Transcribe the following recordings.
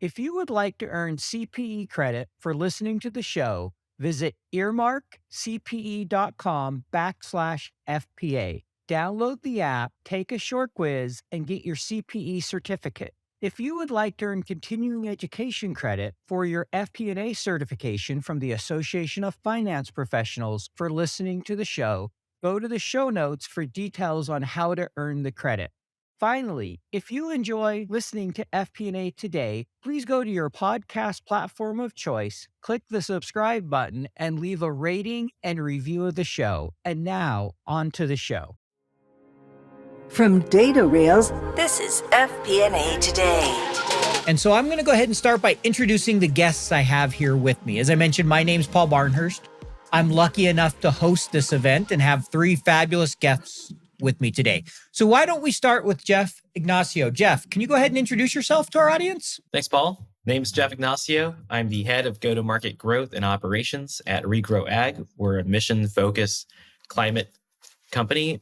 If you would like to earn CPE credit for listening to the show, visit earmarkcpe.com/FPA. Download the app, take a short quiz, and get your CPE certificate. If you would like to earn continuing education credit for your FP&A certification from the Association of Finance Professionals for listening to the show, go to the show notes for details on how to earn the credit. Finally, if you enjoy listening to FP&A today, please go to your podcast platform of choice, click the subscribe button, and leave a rating and review of the show. And now, on to the show. From Data Rails, this is FP&A Today. And so I'm going to go ahead and start by introducing the guests I have here with me. As I mentioned, my name's Paul Barnhurst. I'm lucky enough to host this event and have three fabulous guests with me today. So why don't we start with Jeff Ignacio? Jeff, can you go ahead and introduce yourself to our audience? Thanks, Paul. Name's Jeff Ignacio. I'm the head of go-to-market growth and operations at Regrow Ag. We're a mission-focused climate company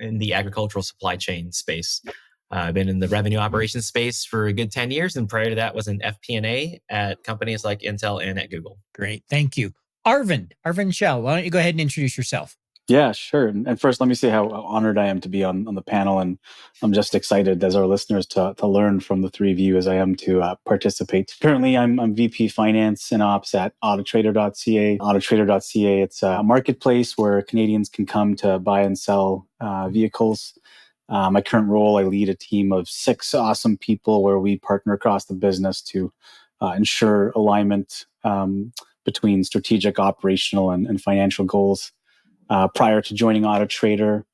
in the agricultural supply chain space. I've been in the revenue operations space for a good 10 years, and prior to that was in FP&A at companies like Intel and at Google. Great, thank you. Arvind Chahal, why don't you go ahead and introduce yourself? Yeah, sure. And first, let me say how honored I am to be on the panel. And I'm just excited as our listeners to learn from the three of you as I am to participate. Currently, I'm VP Finance and Ops at autotrader.ca. Autotrader.ca, it's a marketplace where Canadians can come to buy and sell vehicles. My current role, I lead a team of 6 awesome people where we partner across the business to ensure alignment between strategic, operational, and financial goals. Prior to joining AutoTrader,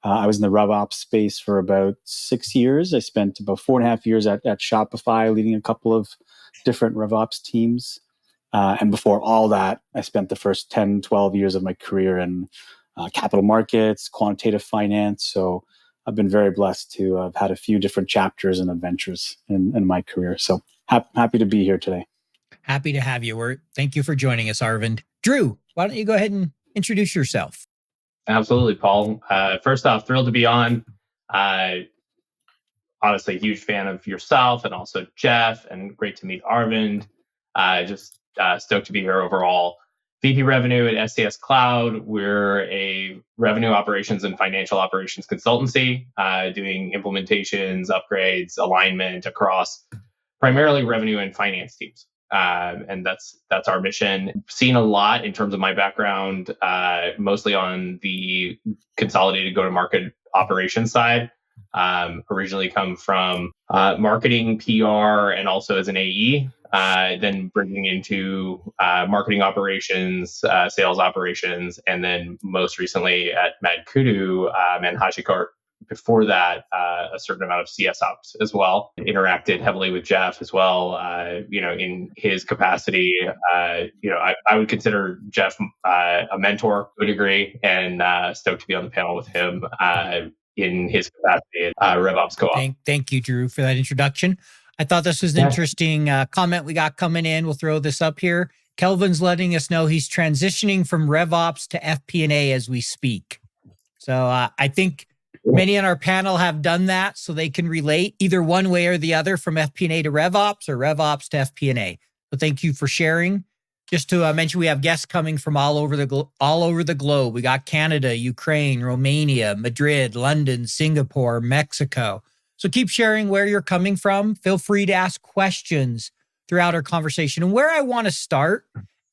I was in the RevOps space for about 6 years. I spent about 4.5 years at Shopify, leading a couple of different RevOps teams. And before all that, I spent the first 10, 12 years of my career in capital markets, quantitative finance. So I've been very blessed to have had a few different chapters and adventures in my career. So happy to be here today. Happy to have you. Thank you for joining us, Arvind. Drew, why don't you go ahead and introduce yourself? Absolutely, Paul. First off, thrilled to be on. Honestly, huge fan of yourself and also Jeff, and great to meet Arvind. Just stoked to be here overall. VP Revenue at SCS Cloud. We're a revenue operations and financial operations consultancy, doing implementations, upgrades, alignment across primarily revenue and finance teams. And that's our mission. Seen a lot in terms of my background, mostly on the consolidated go-to-market operations side. Originally come from marketing, PR, and also as an AE. Then bringing into marketing operations, sales operations, and then most recently at Mad Kudu and HashiCorp. Before that, a certain amount of CS Ops as well. Interacted heavily with Jeff as well, in his capacity. I would consider Jeff a mentor to a degree, and stoked to be on the panel with him in his capacity at RevOps Co-op. Thank you, Drew, for that introduction. I thought this was an interesting comment we got coming in. We'll throw this up here. Kelvin's letting us know he's transitioning from RevOps to FP&A as we speak. So I think many on our panel have done that, so they can relate either one way or the other, from FP&A to RevOps or RevOps to FP&A. So thank you for sharing. Just to mention, we have guests coming from all over the globe. We got Canada, Ukraine, Romania, Madrid, London, Singapore, Mexico. So keep sharing where you're coming from. Feel free to ask questions throughout our conversation. And where I want to start,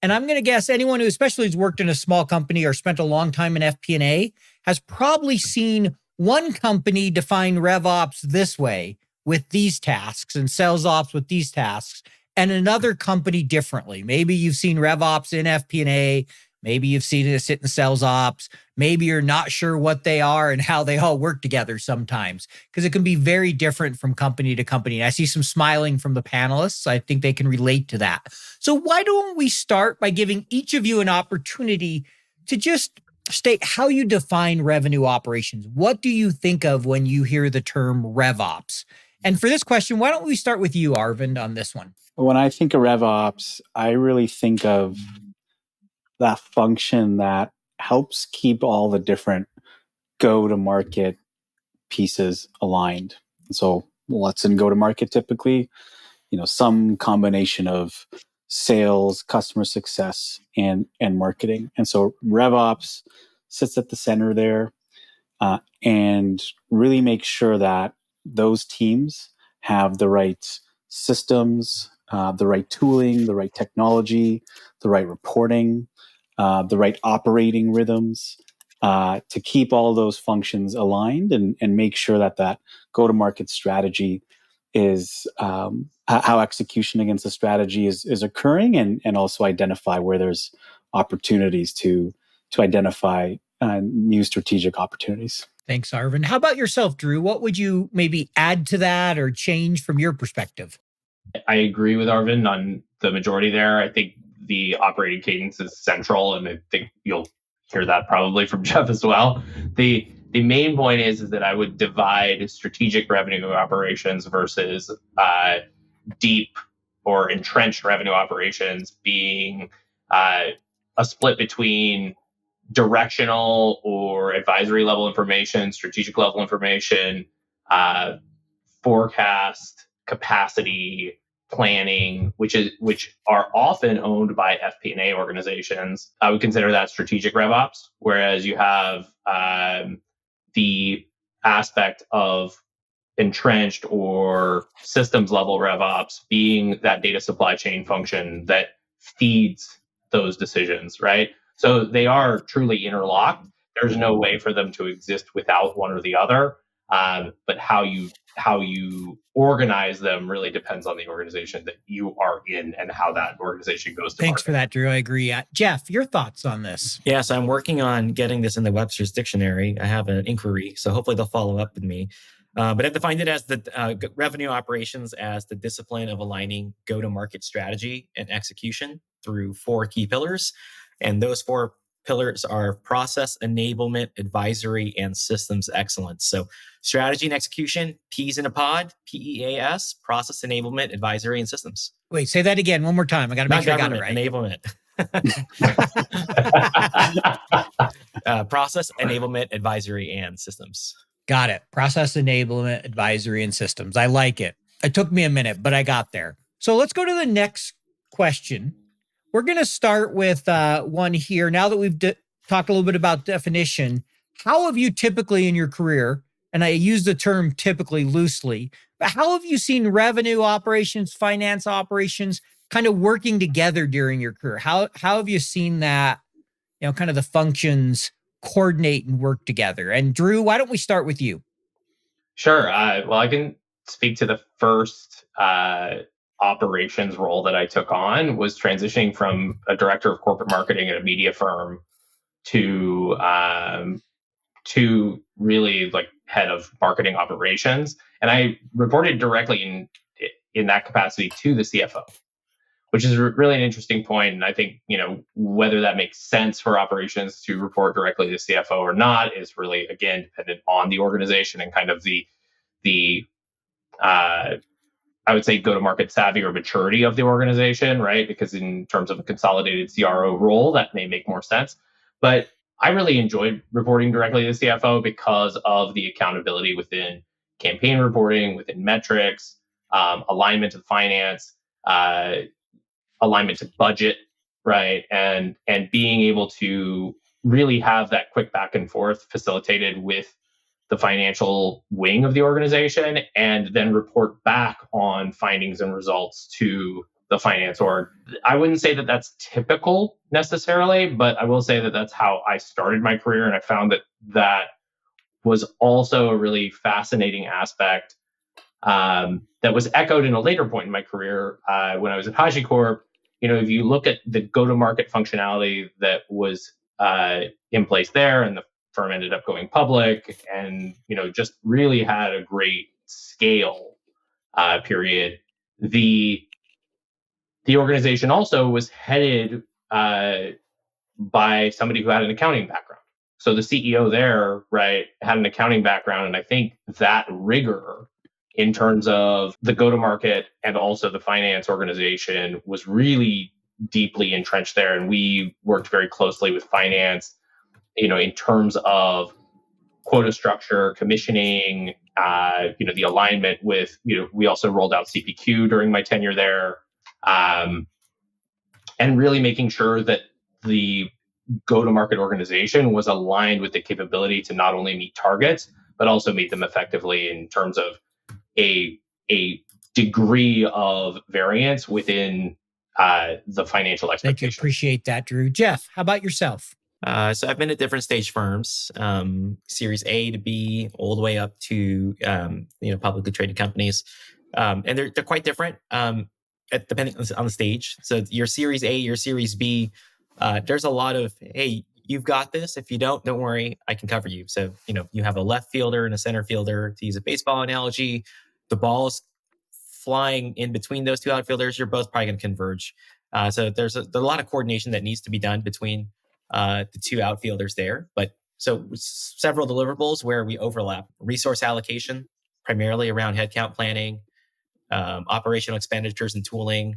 and I'm going to guess anyone who especially has worked in a small company or spent a long time in FP&A has probably seen one company define RevOps this way with these tasks and sales ops with these tasks, and another company differently. Maybe you've seen RevOps in FP&A. Maybe you've seen it sit in sales ops. Maybe you're not sure what they are and how they all work together sometimes, because it can be very different from company to company. And I see some smiling from the panelists. I think they can relate to that. So why don't we start by giving each of you an opportunity to just state how you define revenue operations. What do you think of when you hear the term RevOps? And for this question, why don't we start with you, Arvind, on this one? When I think of RevOps, I really think of that function that helps keep all the different go-to-market pieces aligned. So what's in go-to-market typically? some combination of sales, customer success, and marketing. And so RevOps sits at the center there, and really make sure that those teams have the right systems, the right tooling, the right technology, the right reporting, the right operating rhythms, to keep all those functions aligned and make sure that go-to-market strategy is how execution against the strategy is occurring, and also identify where there's opportunities to identify new strategic opportunities. Thanks, Arvind. How about yourself, Drew? What would you maybe add to that or change from your perspective? I agree with Arvind on the majority there. I think the operating cadence is central, and I think you'll hear that probably from Jeff as well. The main point is that I would divide strategic revenue operations versus deep or entrenched revenue operations being a split between directional or advisory level information, strategic level information, forecast, capacity, planning, which are often owned by FP&A organizations. I would consider that strategic RevOps, whereas you have the aspect of entrenched or systems level RevOps being that data supply chain function that feeds those decisions, right? So they are truly interlocked. There's no way for them to exist without one or the other. But how you organize them really depends on the organization that you are in and how that organization goes to Thanks market. for that, Drew. I agree. Jeff, your thoughts on this? Yes, I'm working on getting this in the Webster's dictionary. I have an inquiry, so hopefully they'll follow up with me. But I've defined it as the revenue operations as the discipline of aligning go-to-market strategy and execution through 4 key pillars. And those 4 pillars are process, enablement, advisory, and systems excellence. So strategy and execution, P's in a pod, PEAS, process, enablement, advisory, and systems. Wait, say that again one more time. I got to make sure I got it right. Enablement. Process, enablement, advisory, and systems. Got it. Process, enablement, advisory, and systems. I like it. It took me a minute, but I got there. So let's go to the next question. We're going to start with one here. Now that we've talked a little bit about definition, how have you typically in your career, and I use the term typically loosely, but how have you seen revenue operations, finance operations kind of working together during your career? How have you seen that, kind of the functions coordinate and work together? And Drew, why don't we start with you? Sure. Well, I can speak to the first operations role that I took on was transitioning from a director of corporate marketing at a media firm to really like head of marketing operations. And I reported directly in that capacity to the CFO, which is really an interesting point. And I think, whether that makes sense for operations to report directly to CFO or not is really, again, dependent on the organization and kind of the I would say go-to-market savvy or maturity of the organization, right? Because in terms of a consolidated CRO role, that may make more sense. But I really enjoyed reporting directly to the CFO because of the accountability within campaign reporting, within metrics, alignment to finance, alignment to budget, right? And being able to really have that quick back and forth facilitated with the financial wing of the organization, and then report back on findings and results to the finance org. I wouldn't say that that's typical necessarily, but I will say that that's how I started my career. And I found that was also a really fascinating aspect that was echoed in a later point in my career when I was at HashiCorp. If you look at the go-to-market functionality that was in place there, and the firm ended up going public, and just really had a great scale period. The organization also was headed by somebody who had an accounting background. So the CEO there, right, had an accounting background, and I think that rigor in terms of the go-to-market and also the finance organization was really deeply entrenched there. And we worked very closely with finance, in terms of quota structure, commissioning, the alignment with, we also rolled out CPQ during my tenure there, and really making sure that the go-to-market organization was aligned with the capability to not only meet targets, but also meet them effectively in terms of a degree of variance within the financial Thank you. expectations. Appreciate that, Drew. Jeff, how about yourself? So I've been at different stage firms, Series A to B, all the way up to publicly traded companies, and they're quite different depending on the stage. So your Series A, your Series B, there's a lot of, hey, you've got this. If you don't worry, I can cover you. So you have a left fielder and a center fielder. To use a baseball analogy, the ball's flying in between those two outfielders. You're both probably going to converge. So there's a lot of coordination that needs to be done between the two outfielders there. But so several deliverables where we overlap: resource allocation, primarily around headcount planning, operational expenditures and tooling,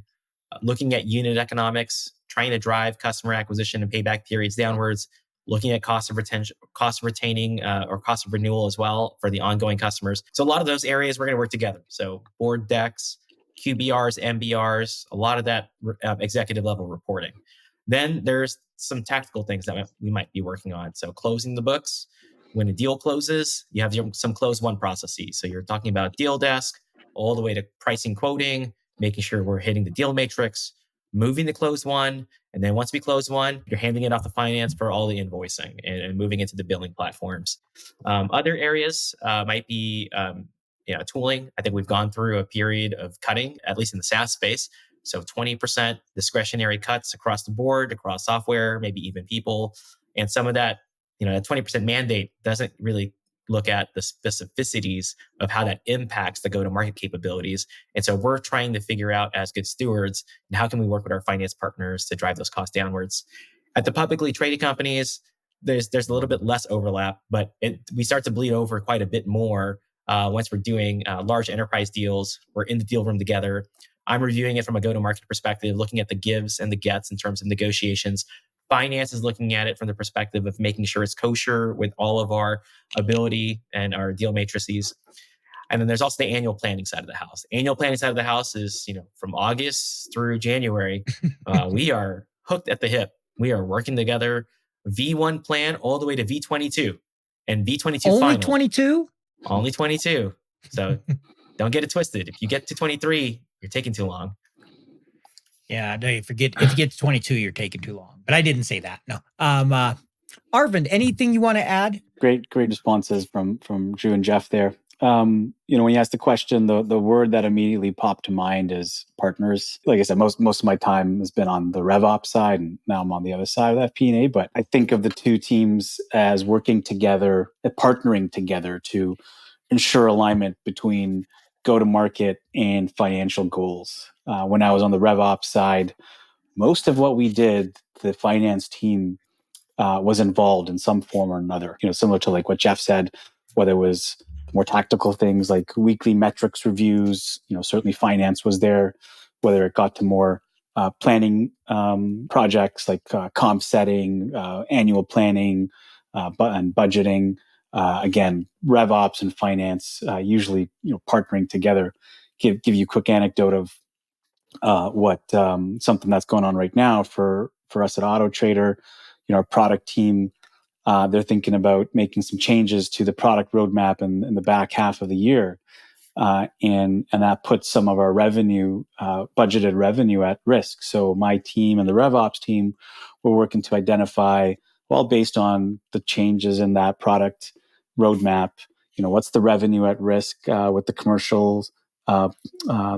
looking at unit economics, trying to drive customer acquisition and payback periods downwards, looking at cost of retaining or cost of renewal as well for the ongoing customers. So a lot of those areas we're going to work together. So board decks, QBRs, MBRs, a lot of that executive level reporting. Then there's some tactical things that we might be working on. So closing the books. When a deal closes, you have some close one processes. So you're talking about deal desk all the way to pricing, quoting, making sure we're hitting the deal matrix, moving to close one. And then once we close one, you're handing it off to finance for all the invoicing and moving into the billing platforms. Other areas might be tooling. I think we've gone through a period of cutting, at least in the SaaS space. So 20% discretionary cuts across the board, across software, maybe even people. And some of that, that 20% mandate doesn't really look at the specificities of how that impacts the go-to-market capabilities. And so we're trying to figure out as good stewards, how can we work with our finance partners to drive those costs downwards. At the publicly traded companies, there's a little bit less overlap, but we start to bleed over quite a bit more once we're doing large enterprise deals. We're in the deal room together. I'm reviewing it from a go-to-market perspective, looking at the gives and the gets in terms of negotiations. Finance is looking at it from the perspective of making sure it's kosher with all of our ability and our deal matrices. And then there's also the annual planning side of the house. Annual planning side of the house is, from August through January, we are hooked at the hip. We are working together, V1 plan all the way to V22 and V22 Only final. 22? Only 22. So don't get it twisted. If you get to 23, you're taking too long. Yeah, no, if you get to 22, you're taking too long. But I didn't say that. No. Arvind, anything you want to add? Great responses from Drew and Jeff there. When you asked the question, the word that immediately popped to mind is partners. Like I said, most of my time has been on the RevOps side, and now I'm on the other side of FP&A. But I think of the two teams as working together, partnering together to ensure alignment between go-to-market and financial goals. When I was on the RevOps side, most of what we did, the finance team was involved in some form or another. Similar to like what Jeff said, whether it was more tactical things like weekly metrics reviews. Certainly finance was there. Whether it got to more planning projects like comp setting, annual planning, and budgeting. Again, RevOps and finance usually partnering together. Give you a quick anecdote of what something that's going on right now for us at autotrader. Our product team, they're thinking about making some changes to the product roadmap in the back half of the year, and that puts some of our revenue, budgeted revenue, at risk. So my team and the RevOps team were working to identify, well, based on the changes in that product roadmap, what's the revenue at risk with the commercials of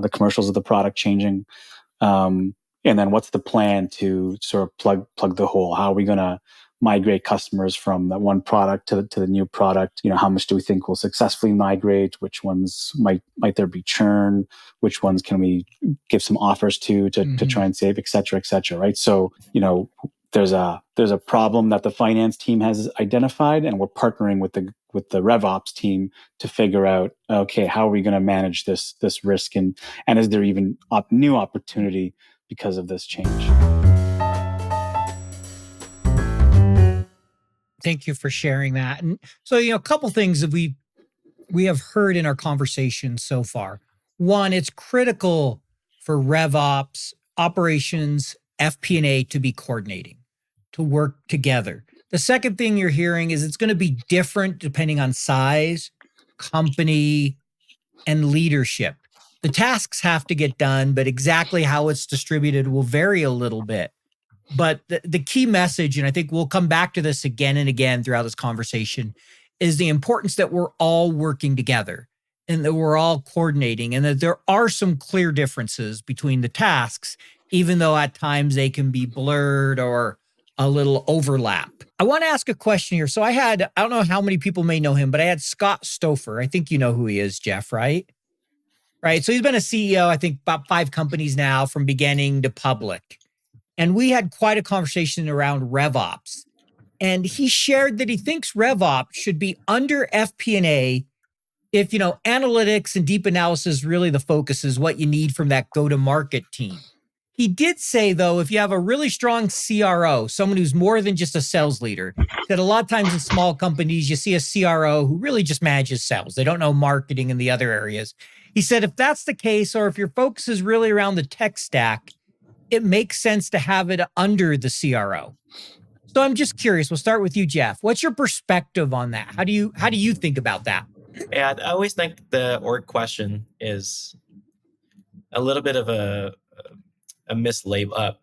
the product changing, and then what's the plan to sort of plug the hole? How are we going to migrate customers from that one product to the new product? How much do we think will successfully migrate? Which ones might there be churn? Which ones can we give some offers to try and save, et cetera, right? So, there's a problem that the finance team has identified, and we're partnering with the RevOps team to figure out, okay, how are we going to manage this risk, and is there even new opportunity because of this change? Thank you for sharing that. And so, a couple things that we we have heard in our conversation so far. One, it's critical for RevOps, operations, FP&A to be coordinating, to work together. The second thing you're hearing is it's going to be different depending on size, company, and leadership. The tasks have to get done, but exactly how it's distributed will vary a little bit. But the key message, and I think we'll come back to this again and again throughout this conversation, is the importance that we're all working together and that we're all coordinating, and that there are some clear differences between the tasks, even though at times they can be blurred or a little overlap. I want to ask a question here. So I don't know how many people may know him, but I had Scott Stouffer. I think you know who he is, Jeff, right? Right. So he's been a CEO, I think, about 5 companies now from beginning to public. And we had quite a conversation around RevOps. And he shared that he thinks RevOps should be under FP&A if, analytics and deep analysis really the focus is what you need from that go-to-market team. He did say, though, if you have a really strong CRO, someone who's more than just a sales leader, that a lot of times in small companies, you see a CRO who really just manages sales. They don't know marketing and the other areas. He said, if that's the case, or if your focus is really around the tech stack, it makes sense to have it under the CRO. So I'm just curious. We'll start with you, Jeff. What's your perspective on that? How do you think about that? Yeah, I always think the org question is a little bit of a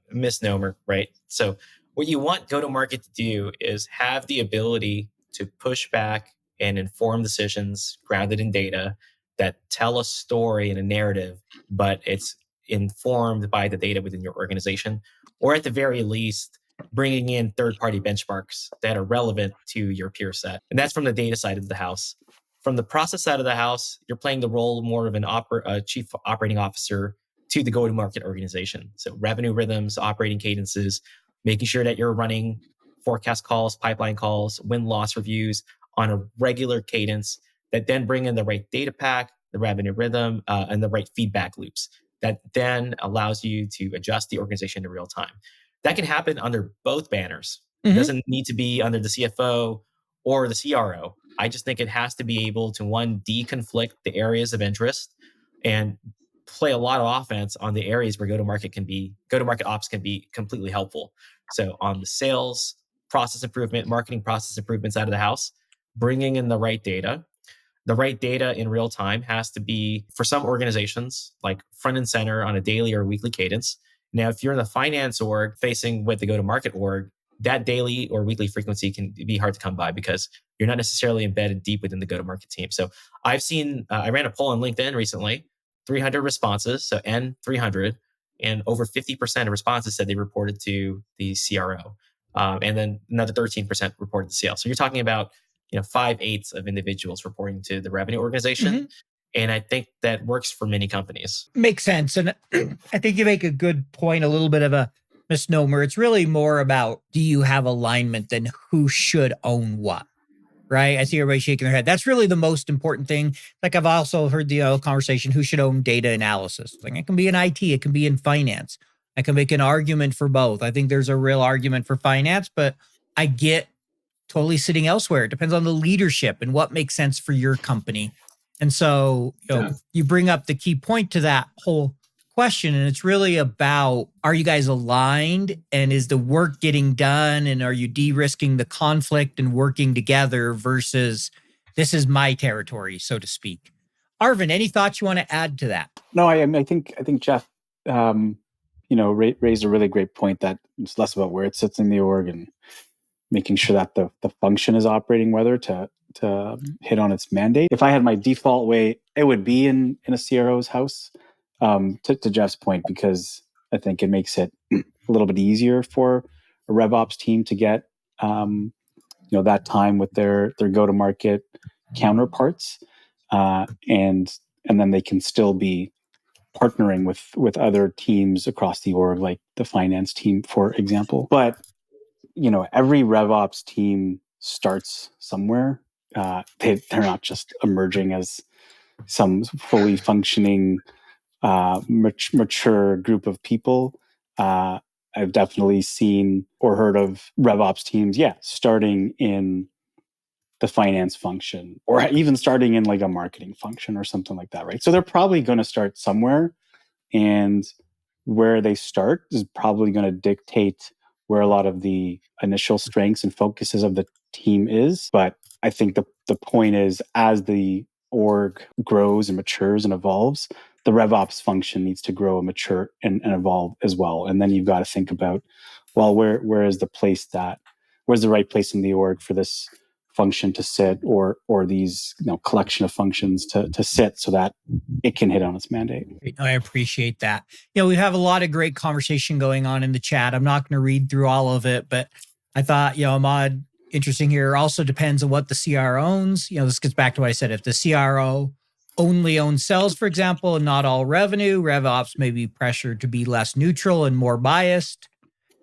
misnomer, right? So what you want go-to-market to do is have the ability to push back and inform decisions grounded in data that tell a story and a narrative, but it's informed by the data within your organization, or at the very least, bringing in third-party benchmarks that are relevant to your peer set. And that's from the data side of the house. From the process side of the house, you're playing the role more of a chief operating officer to the go-to-market organization. So revenue rhythms, operating cadences, making sure that you're running forecast calls, pipeline calls, win-loss reviews on a regular cadence that then bring in the right data pack, the revenue rhythm, and the right feedback loops that then allows you to adjust the organization in real time. That can happen under both banners. It doesn't need to be under the CFO or the CRO. I just think it has to be able to, one, deconflict the areas of interest and play a lot of offense on the areas where go-to-market ops can be completely helpful. So on the sales process improvement, marketing process improvement side of the house, bringing in the right data. The right data in real time has to be, for some organizations, like front and center on a daily or weekly cadence. Now, if you're in the finance org facing with the go-to-market org, that daily or weekly frequency can be hard to come by because you're not necessarily embedded deep within the go-to-market team. So I've seen, I ran a poll on LinkedIn recently, 300 responses, so N300, and over 50% of responses said they reported to the CRO. And then another 13% reported to sales. So you're talking about 5/8 of individuals reporting to the revenue organization. And I think that works for many companies. Makes sense. And I think you make a good point, a little bit of a misnomer. It's really more about, do you have alignment than who should own what, right? I see everybody shaking their head. That's really the most important thing. Like I've also heard the conversation, who should own data analysis? Like it can be in IT, it can be in finance. I can make an argument for both. I think there's a real argument for finance, but I get totally sitting elsewhere. It depends on the leadership and what makes sense for your company. And so you bring up the key point to that whole question, and it's really about, are you guys aligned, and is the work getting done, and are you de-risking the conflict and working together versus this is my territory, so to speak. Arvind, any thoughts you want to add to that? No, I think Jeff, raised a really great point that it's less about where it sits in the org and making sure that the function is operating whether to hit on its mandate. If I had my default way, it would be in a CRO's house, to Jeff's point, because I think it makes it a little bit easier for a RevOps team to get that time with their go-to-market counterparts, and then they can still be partnering with other teams across the org, like the finance team, for example. But every RevOps team starts somewhere. They're not just emerging as some fully functioning, mature group of people. I've definitely seen or heard of RevOps teams, starting in the finance function, or even starting in like a marketing function or something like that, right? So they're probably going to start somewhere, and where they start is probably going to dictate where a lot of the initial strengths and focuses of the team is. But I think the point is, as the org grows and matures and evolves, the RevOps function needs to grow and mature and evolve as well. And then you've got to think about, well, where is the place where's the right place in the org for this function to sit, or these collection of functions to sit, so that it can hit on its mandate. I appreciate that. We have a lot of great conversation going on in the chat. I'm not going to read through all of it, but I thought, Ahmad, interesting here. Also depends on what the CRO owns. This gets back to what I said. If the CRO only owns sales, for example, and not all revenue, RevOps may be pressured to be less neutral and more biased.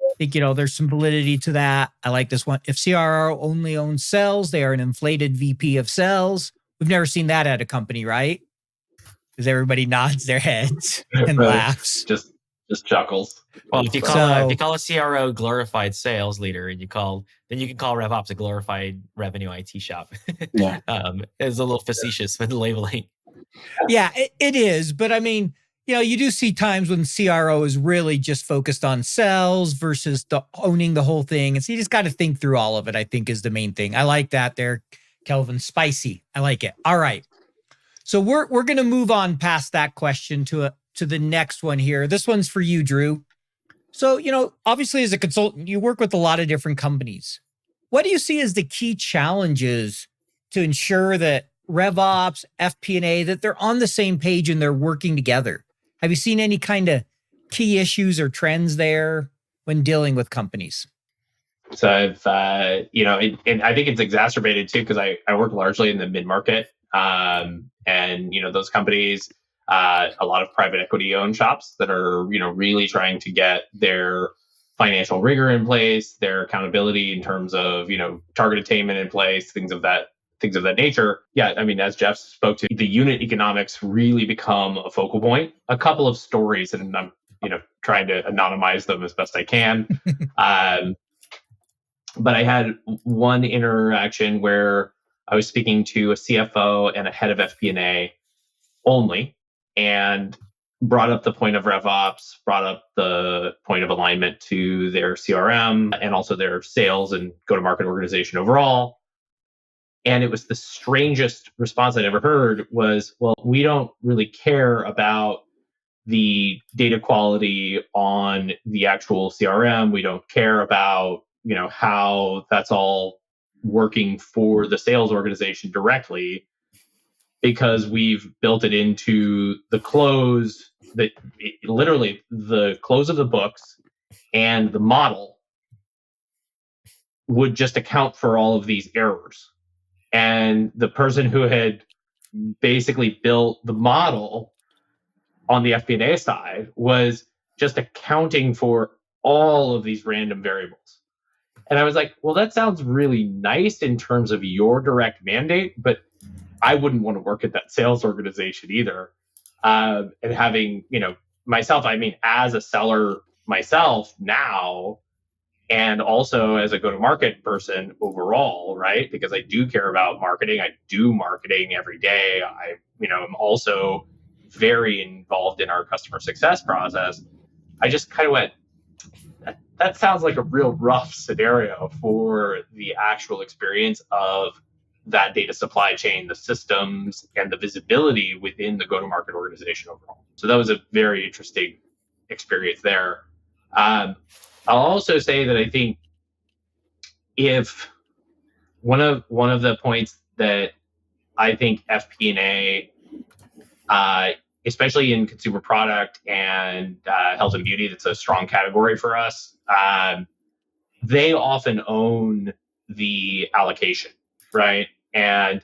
I think, there's some validity to that. I like this one. If CRO only owns sales, they are an inflated VP of sales. We've never seen that at a company, right? Because everybody nods their heads and laughs. Just chuckles. Well, if you call a CRO glorified sales leader, and then you can call RevOps a glorified revenue IT shop. Yeah, it's a little facetious with the labeling. Yeah, it is. But I mean, you do see times when CRO is really just focused on sales versus owning the whole thing. And so you just got to think through all of it, I think, is the main thing. I like that there, Kelvin. Spicy. I like it. All right. So we're going to move on past that question to the next one here. This one's for you, Drew. So, obviously as a consultant, you work with a lot of different companies. What do you see as the key challenges to ensure that RevOps, FP&A, that they're on the same page and they're working together? Have you seen any kind of key issues or trends there when dealing with companies? So I've, and I think it's exacerbated too, because I work largely in the mid-market. And, those companies, a lot of private equity owned shops that are, really trying to get their financial rigor in place, their accountability in terms of, target attainment in place, things of that nature. Yeah, I mean, as Jeff spoke to, the unit economics really become a focal point. A couple of stories, and I'm, trying to anonymize them as best I can. But I had one interaction where I was speaking to a CFO and a head of FP&A only, and brought up the point of RevOps, brought up the point of alignment to their CRM and also their sales and go-to-market organization overall. And it was the strangest response I'd ever heard was, well, we don't really care about the data quality on the actual CRM. We don't care about, how that's all working for the sales organization directly, because we've built it into the close, literally the close of the books, and the model would just account for all of these errors. And the person who had basically built the model on the FP&A side was just accounting for all of these random variables. And I was like, well, that sounds really nice in terms of your direct mandate, but I wouldn't want to work at that sales organization either. And having, myself, I mean, as a seller myself now, and also as a go-to-market person overall, right? Because I do care about marketing. I do marketing every day. I'm also very involved in our customer success process. I just kind of went, that sounds like a real rough scenario for the actual experience of that data supply chain, the systems, and the visibility within the go-to-market organization overall. So that was a very interesting experience there. I'll also say that I think if one of the points that I think FP&A, especially in consumer product and health and beauty, that's a strong category for us, they often own the allocation, right? And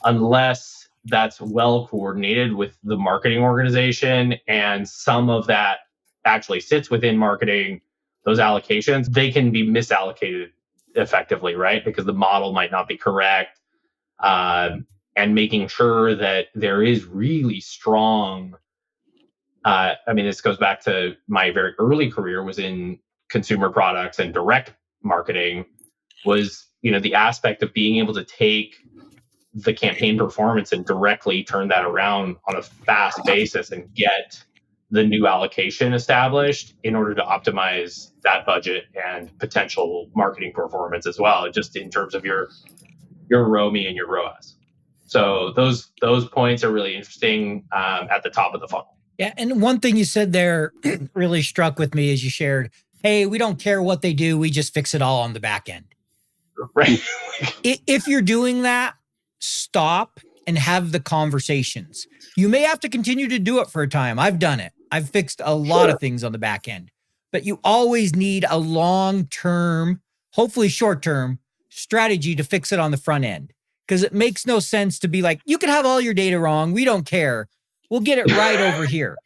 unless that's well coordinated with the marketing organization, and some of that actually sits within marketing, those allocations, they can be misallocated effectively, right? Because the model might not be correct. And making sure that there is really strong, this goes back to my very early career was in consumer products, and direct marketing was the aspect of being able to take the campaign performance and directly turn that around on a fast basis and get the new allocation established in order to optimize that budget and potential marketing performance as well, just in terms of your ROMI and your ROAS. So those points are really interesting at the top of the funnel. Yeah, and one thing you said there really struck with me as you shared, hey, we don't care what they do, we just fix it all on the back end. Right. If you're doing that, stop and have the conversations. You may have to continue to do it for a time. I've done it. I've fixed a lot of things on the back end, but you always need a long-term, hopefully short-term strategy to fix it on the front end. Because it makes no sense to be like, you can have all your data wrong. We don't care. We'll get it right over here.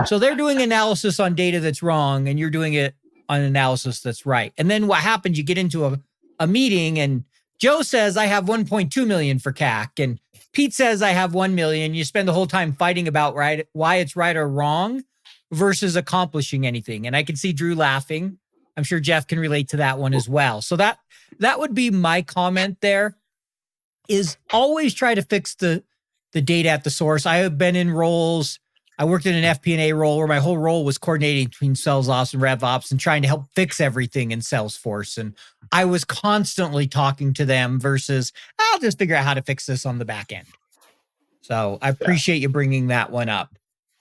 So they're doing analysis on data that's wrong, and you're doing it on analysis that's right. And then what happens, you get into a meeting and Joe says, I have 1.2 million for CAC. And Pete says, I have 1 million. You spend the whole time fighting about why it's right or wrong versus accomplishing anything. And I can see Drew laughing. I'm sure Jeff can relate to that one as well. So that would be my comment there, is always try to fix the data at the source. I have been in roles. I worked in an FP&A role where my whole role was coordinating between sales ops and rev ops and trying to help fix everything in Salesforce. And I was constantly talking to them versus I'll just figure out how to fix this on the back end. So I appreciate you bringing that one up.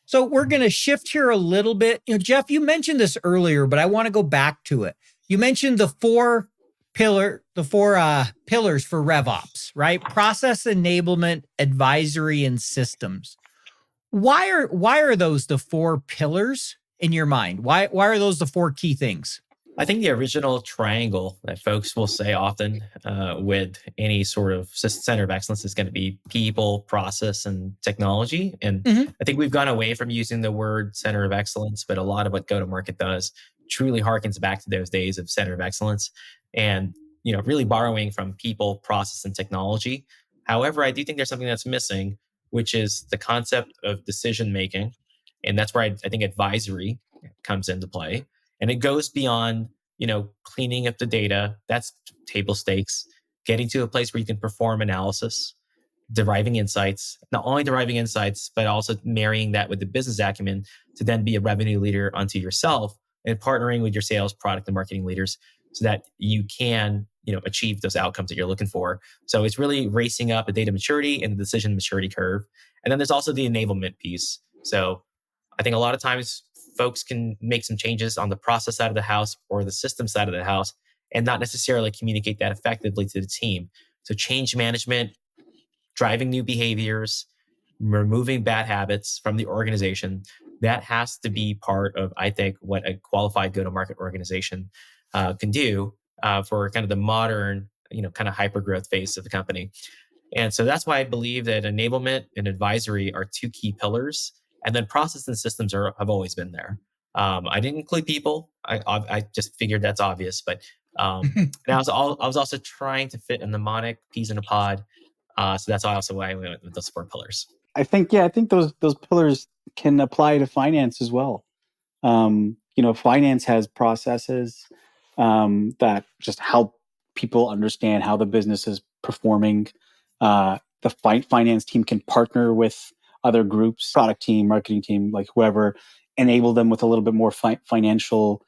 So we're going to shift here a little bit. Jeff, you mentioned this earlier, but I want to go back to it. You mentioned the four pillars for RevOps, right? Process enablement, advisory, and systems. Why are those the four pillars in your mind? Why are those the four key things? I think the original triangle that folks will say often with any sort of center of excellence is going to be people, process, and technology. And I think we've gone away from using the word center of excellence, but a lot of what go-to-market does truly harkens back to those days of center of excellence and really borrowing from people, process, and technology. However, I do think there's something that's missing, which is the concept of decision making. And that's where I think advisory comes into play. And it goes beyond, cleaning up the data. That's table stakes. Getting to a place where you can perform analysis, deriving insights, not only deriving insights, but also marrying that with the business acumen to then be a revenue leader unto yourself and partnering with your sales, product, and marketing leaders so that you can, achieve those outcomes that you're looking for. So it's really racing up the data maturity and the decision maturity curve. And then there's also the enablement piece. So I think a lot of times folks can make some changes on the process side of the house or the system side of the house and not necessarily communicate that effectively to the team. So change management, driving new behaviors, removing bad habits from the organization, that has to be part of, I think, what a qualified go-to-market organization can do for kind of the modern, kind of hyper-growth phase of the company. And so that's why I believe that enablement and advisory are two key pillars. And then process and systems have always been there. I didn't include people. I just figured that's obvious. But and I was also trying to fit a mnemonic peas in a pod. So that's also why I went with those four pillars. I think those pillars can apply to finance as well. Finance has processes that just help people understand how the business is performing. The finance team can partner with other groups, product team, marketing team, like whoever, enable them with a little bit more financial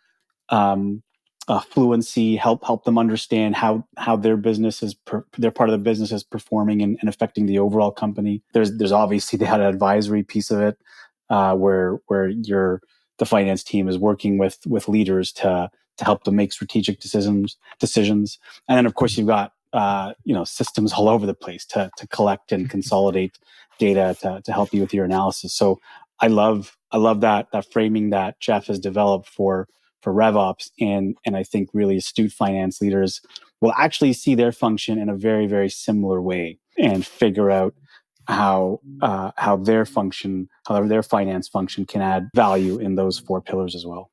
fluency, help them understand how their business is, their part of the business is performing and affecting the overall company. There's obviously the advisory piece of it, where the finance team is working with leaders to help them make strategic decisions. And then of course you've got systems all over the place to collect and consolidate data to help you with your analysis. So I love that framing that Jeff has developed for RevOps, and I think really astute finance leaders will actually see their function in a very, very similar way and figure out how their finance function can add value in those four pillars as well.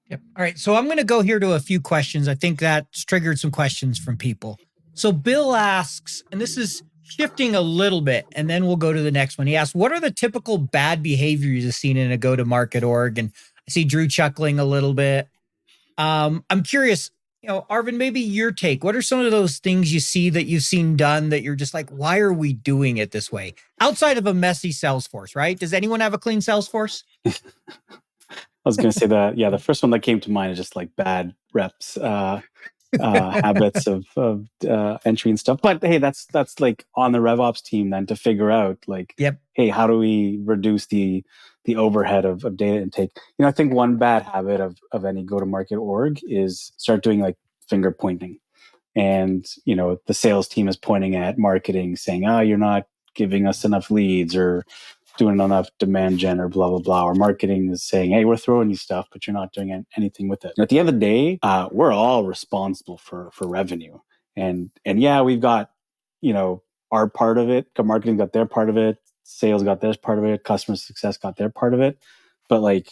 Yep. All right. So I'm going to go here to a few questions. I think that's triggered some questions from people. So Bill asks, and this is shifting a little bit, and then we'll go to the next one. He asks, what are the typical bad behaviors you've seen in a go-to-market org? And I see Drew chuckling a little bit. I'm curious, Arvind, maybe your take. What are some of those things you see that you've seen done that you're just like, why are we doing it this way? Outside of a messy Salesforce, right? Does anyone have a clean Salesforce? I was going to say that, the first one that came to mind is just like bad reps, habits of entry and stuff. But hey, that's like on the RevOps team then to figure out like, hey, how do we reduce the overhead of data intake? I think one bad habit of any go-to-market org is start doing like finger pointing. And, the sales team is pointing at marketing saying, you're not giving us enough leads or doing enough demand gen or blah, blah, blah. Or marketing is saying, hey, we're throwing you stuff, but you're not doing anything with it. And at the end of the day, we're all responsible for revenue. And yeah, we've got, our part of it. Marketing got their part of it. Sales got their part of it. Customer success got their part of it. But like,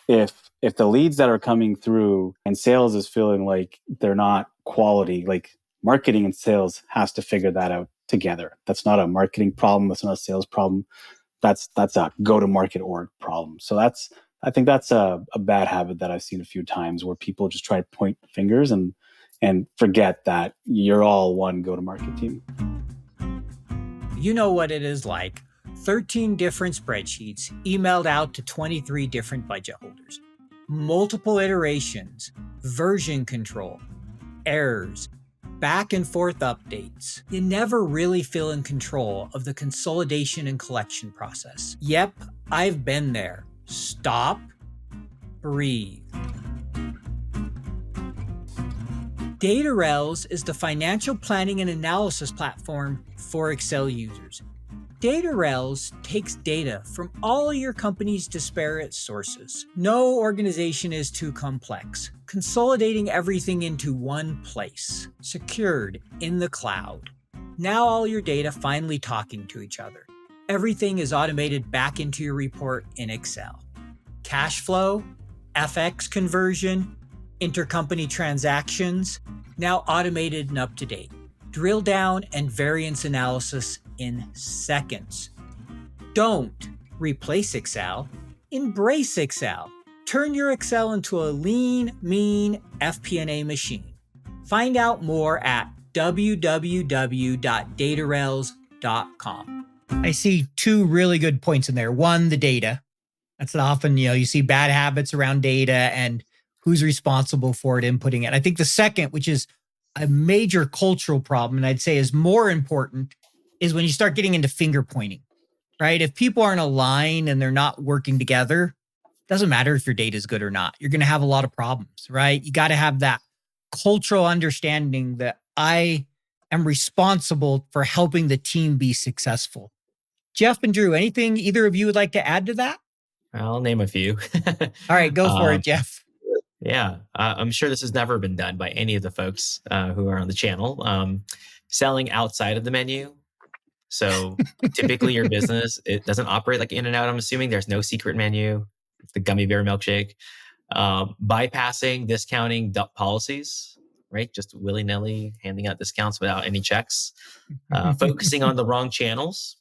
if the leads that are coming through and sales is feeling like they're not quality, like marketing and sales has to figure that out together. That's not a marketing problem. That's not a sales problem. That's a go-to-market org problem. So I think that's a bad habit that I've seen a few times where people just try to point fingers and forget that you're all one go-to-market team. You know what it is like. 13 different spreadsheets emailed out to 23 different budget holders, multiple iterations, version control, errors, back and forth updates. You never really feel in control of the consolidation and collection process. Yep, I've been there. Stop, breathe. DataRels is the financial planning and analysis platform for Excel users. DataRels takes data from all your company's disparate sources. No organization is too complex, consolidating everything into one place, secured in the cloud. Now all your data finally talking to each other. Everything is automated back into your report in Excel. Cash flow, FX conversion, intercompany transactions, now automated and up to date. Drill down and variance analysis in seconds. Don't replace Excel, embrace Excel. Turn your Excel into a lean, mean FP&A machine. Find out more at www.datarels.com. I see two really good points in there. One, the data. That's often, you see bad habits around data and who's responsible for it, inputting it. I think the second, which is a major cultural problem, and I'd say is more important, is when you start getting into finger pointing, right? If people aren't aligned and they're not working together, it doesn't matter if your data is good or not. You're going to have a lot of problems, right? You got to have that cultural understanding that I am responsible for helping the team be successful. Jeff and Drew, anything either of you would like to add to that? I'll name a few. All right, go for it, Jeff. Yeah, I'm sure this has never been done by any of the folks who are on the channel. Selling outside of the menu. So typically your business, it doesn't operate like in and out. I'm assuming there's no secret menu. It's the gummy bear milkshake. Bypassing discounting policies, right? Just willy-nilly handing out discounts without any checks. Focusing on the wrong channels.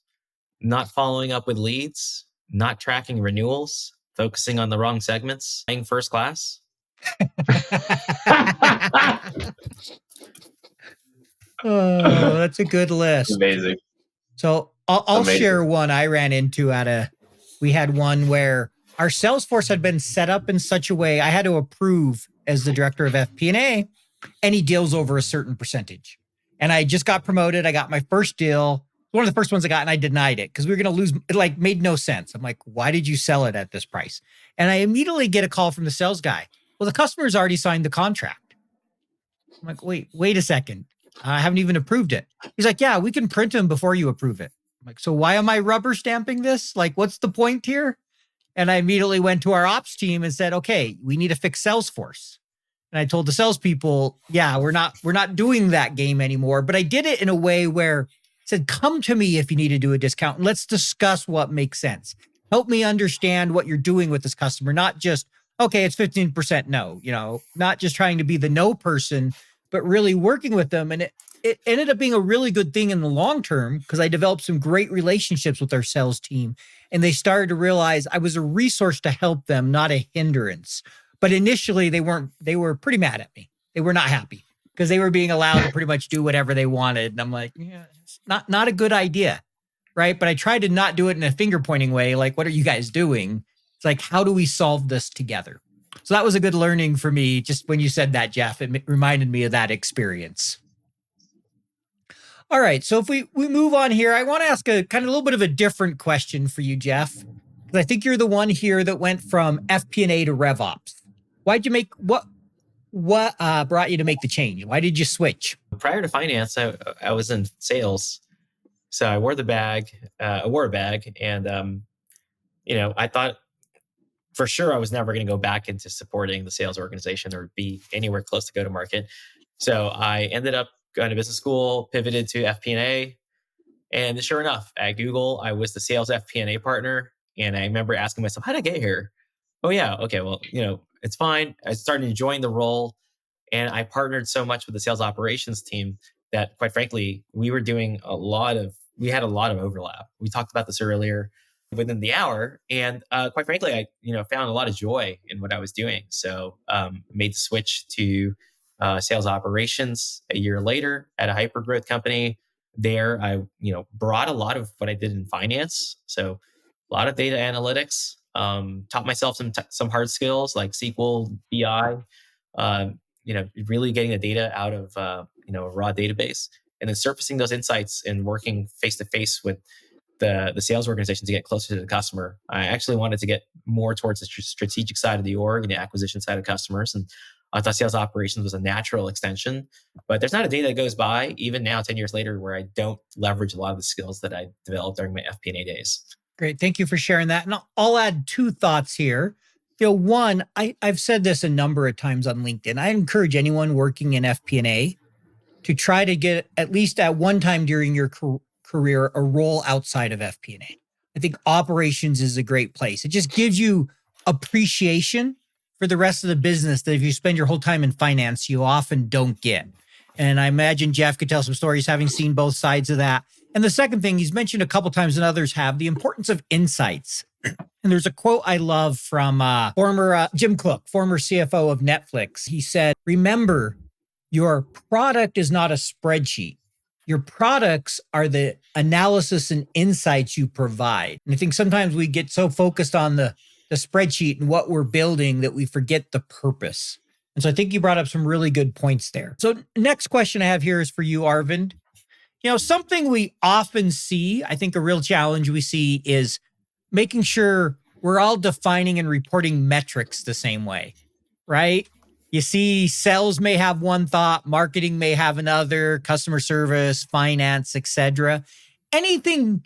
Not following up with leads. Not tracking renewals. Focusing on the wrong segments. Flying first class. Oh, that's a good list. Amazing. So I'll share one I ran into we had one where our Salesforce had been set up in such a way I had to approve as the director of FP&A any deals over a certain percentage. And I just got promoted. I got my first deal, one of the first ones I got, and I denied it because we were going to lose. It like made no sense. I'm like, why did you sell it at this price? And I immediately get a call from the sales guy. Well, the customer's already signed the contract. I'm like, wait a second. I haven't even approved it. He's like, yeah, we can print them before you approve it. I'm like, so why am I rubber stamping this? Like, what's the point here? And I immediately went to our ops team and said, okay, we need to fix Salesforce. And I told the salespeople, yeah, we're not doing that game anymore. But I did it in a way where I said, come to me if you need to do a discount and let's discuss what makes sense. Help me understand what you're doing with this customer, not just, okay, it's 15% no, not just trying to be the no person, but really working with them. And it ended up being a really good thing in the long term because I developed some great relationships with our sales team. And they started to realize I was a resource to help them, not a hindrance. But initially they were pretty mad at me. They were not happy because they were being allowed to pretty much do whatever they wanted. And I'm like, yeah, it's not a good idea, right? But I tried to not do it in a finger pointing way. Like, what are you guys doing? It's like, how do we solve this together? So that was a good learning for me. Just when you said that, Jeff, it reminded me of that experience. All right. So if we move on here, I want to ask a kind of a little bit of a different question for you, Jeff, because I think you're the one here that went from FP&A to RevOps. Why'd you make what brought you to make the change? Why did you switch? Prior to finance, I was in sales. So I wore a bag, and I thought for sure I was never going to go back into supporting the sales organization or be anywhere close to go to market. So I ended up going to business school, pivoted to FP&A, and sure enough, at Google, I was the sales FP&A partner. And I remember asking myself, how did I get here? Oh yeah, okay, well, it's fine. I started enjoying the role, and I partnered so much with the sales operations team that, quite frankly, we had a lot of overlap. We talked about this earlier within the hour, and quite frankly, I found a lot of joy in what I was doing. So made the switch to sales operations a year later at a hyper growth company. There, I brought a lot of what I did in finance, so a lot of data analytics. Taught myself some hard skills like SQL, BI. Really getting the data out of a raw database, and then surfacing those insights and working face to face with the sales organization to get closer to the customer. I actually wanted to get more towards the strategic side of the org and the acquisition side of customers, and I thought sales operations was a natural extension. But there's not a day that goes by, even now, 10 years later, where I don't leverage a lot of the skills that I developed during my FP&A days. Great. Thank you for sharing that. And I'll add two thoughts here. One, I've said this a number of times on LinkedIn. I encourage anyone working in FP&A to try to get, at least at one time during your career, a role outside of FP&A. I think operations is a great place. It just gives you appreciation for the rest of the business that if you spend your whole time in finance, you often don't get. And I imagine Jeff could tell some stories having seen both sides of that. And the second thing he's mentioned a couple times and others have, the importance of insights. And there's a quote I love from former Jim Cook, former CFO of Netflix. He said, remember, your product is not a spreadsheet. Your products are the analysis and insights you provide. And I think sometimes we get so focused on the spreadsheet and what we're building that we forget the purpose. And so I think you brought up some really good points there. So next question I have here is for you, Arvind. Something we often see, I think a real challenge we see is making sure we're all defining and reporting metrics the same way, right? You see sales may have one thought, marketing may have another, customer service, finance, etc. Anything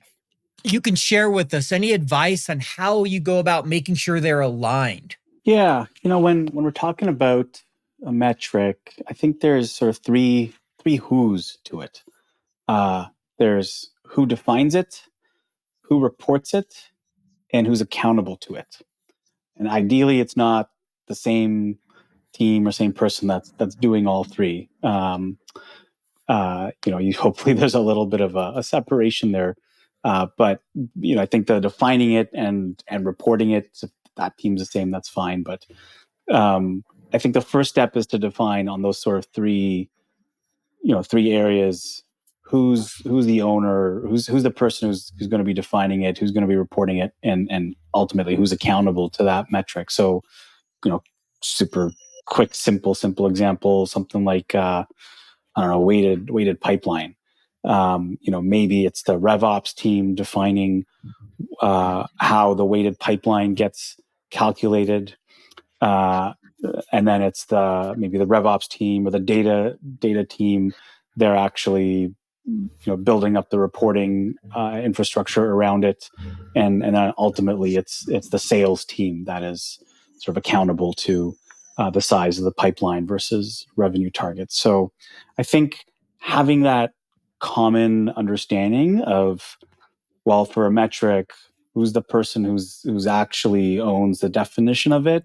you can share with us, any advice on how you go about making sure they're aligned? Yeah, when we're talking about a metric, I think there's sort of three who's to it. There's who defines it, who reports it, and who's accountable to it. And ideally, it's not the same team or same person that's doing all three. Hopefully there's a little bit of a separation there. But I think the defining it and reporting it, if that team's the same, that's fine. But I think the first step is to define on those sort of three areas. Who's the owner? Who's the person who's going to be defining it? Who's going to be reporting it? And ultimately, who's accountable to that metric? So, super quick, simple example, something like weighted pipeline. Maybe it's the RevOps team defining how the weighted pipeline gets calculated, and then it's maybe the RevOps team or the data team. They're actually building up the reporting infrastructure around it, and then ultimately it's the sales team that is sort of accountable to the size of the pipeline versus revenue targets. So I think having that common understanding of, well, for a metric, who's the person who's actually owns the definition of it,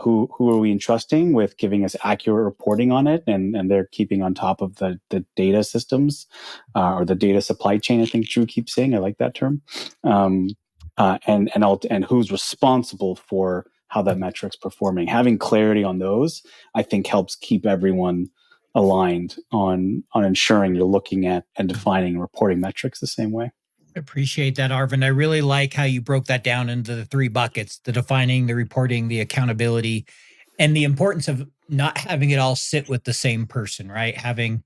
who are we entrusting with giving us accurate reporting on it, and they're keeping on top of the data systems or the data supply chain. I think Drew keeps saying, I like that term, and who's responsible for how that metric's performing. Having clarity on those, I think, helps keep everyone aligned on ensuring you're looking at and defining and reporting metrics the same way. Appreciate that, Arvind. I really like how you broke that down into the three buckets: the defining, the reporting, the accountability, and the importance of not having it all sit with the same person, right? Having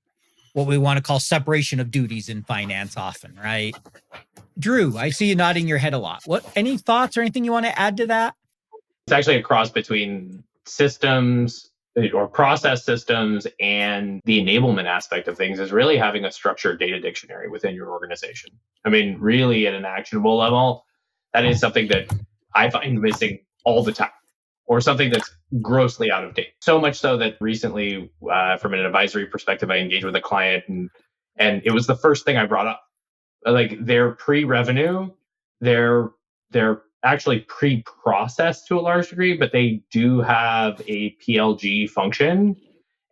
what we want to call separation of duties in finance often, right? Drew, I see you nodding your head a lot. Any thoughts or anything you want to add to that? It's actually a cross between systems or process systems and the enablement aspect of things is really having a structured data dictionary within your organization. I mean, really at an actionable level, that is something that I find missing all the time, or something that's grossly out of date. So much so that recently, from an advisory perspective, I engaged with a client and it was the first thing I brought up. Like, they're pre-revenue, they're actually pre-processed to a large degree, but they do have a PLG function.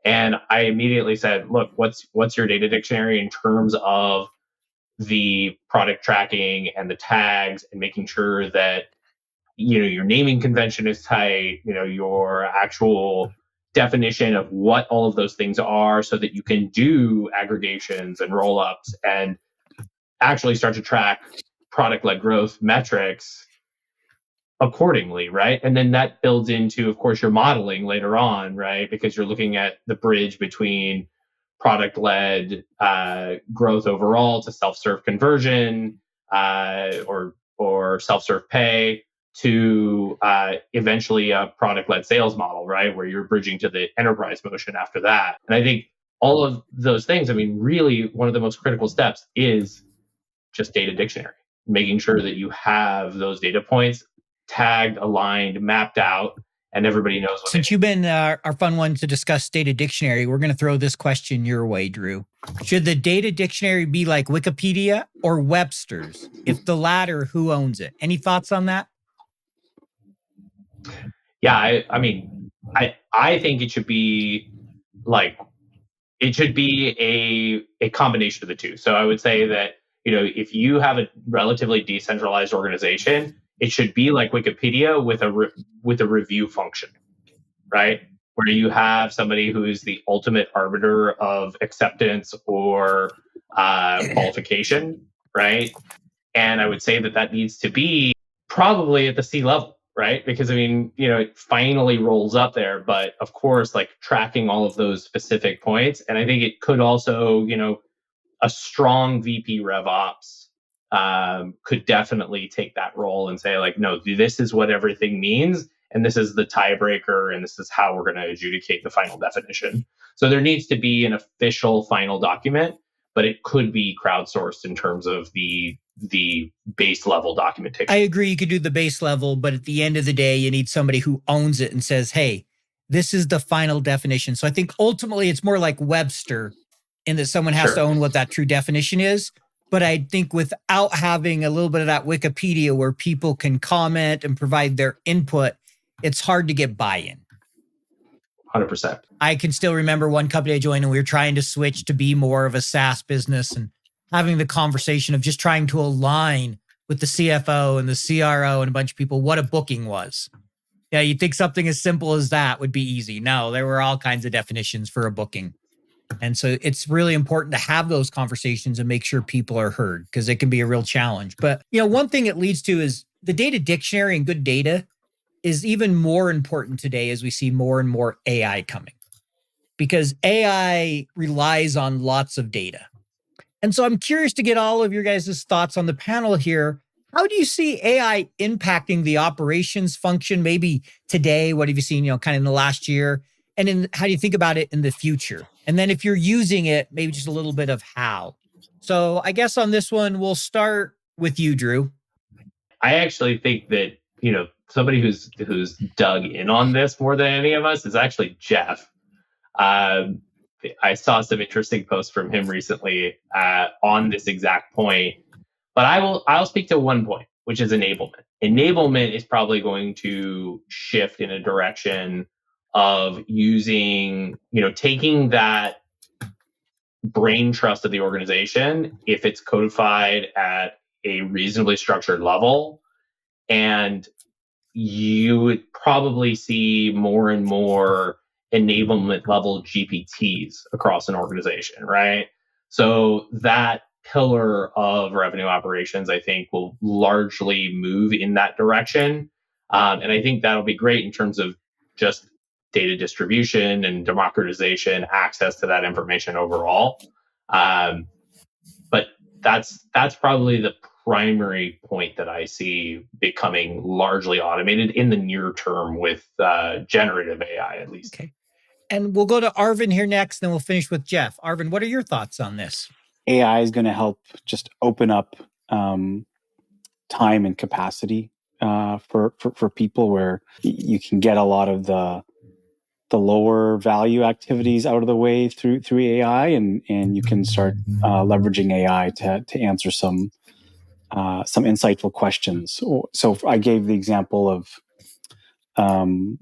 And I immediately said, look, what's your data dictionary in terms of the product tracking and the tags and making sure that your naming convention is tight, your actual definition of what all of those things are, so that you can do aggregations and roll-ups and actually start to track product-led growth metrics accordingly, right? And then that builds into, of course, your modeling later on, right? Because you're looking at the bridge between product-led growth overall to self-serve conversion or self-serve pay to eventually a product-led sales model, right? Where you're bridging to the enterprise motion after that. And I think all of those things, I mean, really one of the most critical steps is just data dictionary, making sure that you have those data points tagged, aligned, mapped out, and everybody knows what. Since you've been our fun one to discuss data dictionary, we're going to throw this question your way, Drew. Should the data dictionary be like Wikipedia or Webster's? If the latter, who owns it? Any thoughts on that? Yeah, I mean, I think it should be a combination of the two. So I would say that, if you have a relatively decentralized organization, it should be like Wikipedia with a review function, right? Where you have somebody who is the ultimate arbiter of acceptance or qualification, right? And I would say that needs to be probably at the C level, right? Because I mean, it finally rolls up there, but of course, like tracking all of those specific points. And I think it could also, a strong VP RevOps could definitely take that role and say, like, no, this is what everything means, and this is the tiebreaker, and this is how we're going to adjudicate the final definition. So there needs to be an official final document, but it could be crowdsourced in terms of the base level documentation. I agree, you could do the base level, but at the end of the day, you need somebody who owns it and says, hey, this is the final definition. So I think ultimately it's more like Webster, in that someone has to own what that true definition is. But I think without having a little bit of that Wikipedia where people can comment and provide their input, it's hard to get buy-in. 100%. I can still remember one company I joined and we were trying to switch to be more of a SaaS business and having the conversation of just trying to align with the CFO and the CRO and a bunch of people what a booking was. Yeah, you'd think something as simple as that would be easy. No, there were all kinds of definitions for a booking. And so it's really important to have those conversations and make sure people are heard, because it can be a real challenge. But, one thing it leads to is the data dictionary and good data is even more important today as we see more and more AI coming, because AI relies on lots of data. And so I'm curious to get all of your guys' thoughts on the panel here. How do you see AI impacting the operations function? Maybe today, what have you seen, kind of in the last year? And how do you think about it in the future? And then if you're using it, maybe just a little bit of how. So I guess on this one, we'll start with you, Drew. I actually think that, somebody who's dug in on this more than any of us is actually Jeff. I saw some interesting posts from him recently on this exact point, but I'll speak to one point, which is enablement. Enablement is probably going to shift in a direction of using, taking that brain trust of the organization, if it's codified at a reasonably structured level, and you would probably see more and more enablement level GPTs across an organization, right? So that pillar of revenue operations, I think, will largely move in that direction. And I think that'll be great in terms of just data distribution and democratization, access to that information overall. But that's probably the primary point that I see becoming largely automated in the near term with generative AI, at least. Okay. And we'll go to Arvind here next, then we'll finish with Jeff. Arvind, what are your thoughts on this? AI is going to help just open up time and capacity for people, where you can get a lot of the lower value activities out of the way through AI, and you can start leveraging AI to answer some insightful questions. So I gave the example of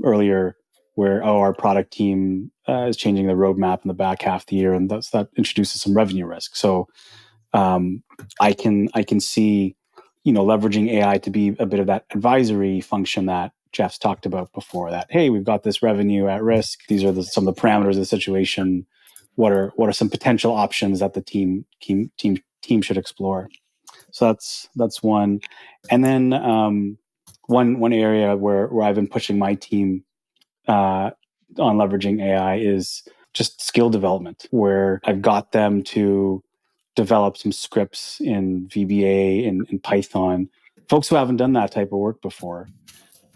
earlier where our product team is changing the roadmap in the back half of the year, and that introduces some revenue risk. So I can see, leveraging AI to be a bit of that advisory function that Jeff's talked about before. That, hey, we've got this revenue at risk. These are some of the parameters of the situation. What are some potential options that the team should explore? So that's one. And then one area where I've been pushing my team on leveraging AI is just skill development, where I've got them to develop some scripts in VBA and in Python. Folks who haven't done that type of work before,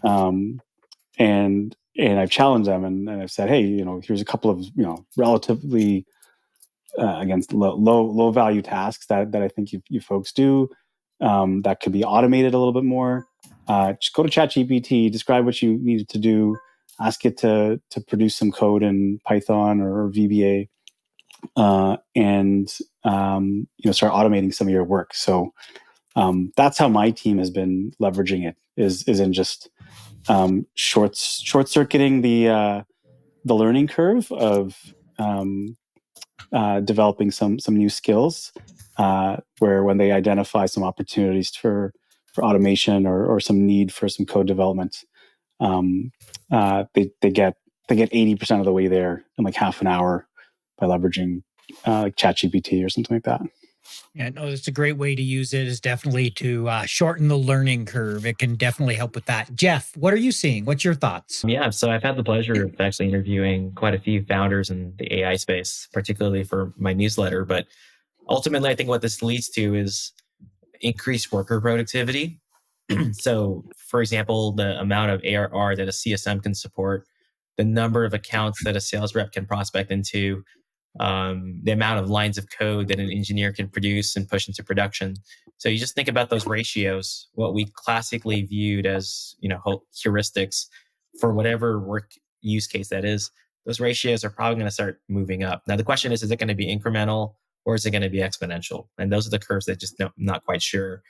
and I've challenged them, and I've said, hey, here's a couple of relatively against low value tasks that I think you folks do that could be automated a little bit more. Just go to ChatGPT, describe what you needed to do, ask it to produce some code in Python or VBA, and start automating some of your work. So that's how my team has been leveraging it. Is in just short circuiting the learning curve of developing some new skills, where when they identify some opportunities for automation or some need for some code development, they get 80% of the way there in like half an hour by leveraging like ChatGPT or something like that. Yeah, no, it's a great way to use it, is definitely to shorten the learning curve. It can definitely help with that. Jeff, what are you seeing? What's your thoughts? Yeah, so I've had the pleasure of actually interviewing quite a few founders in the AI space, particularly for my newsletter. But ultimately, I think what this leads to is increased worker productivity. So, for example, the amount of ARR that a CSM can support, the number of accounts that a sales rep can prospect into, the amount of lines of code that an engineer can produce and push into production. So you just think about those ratios, what we classically viewed as, heuristics for whatever work use case that is. Those ratios are probably going to start moving up. Now, the question is it going to be incremental or is it going to be exponential? And those are the curves that I'm not quite sure.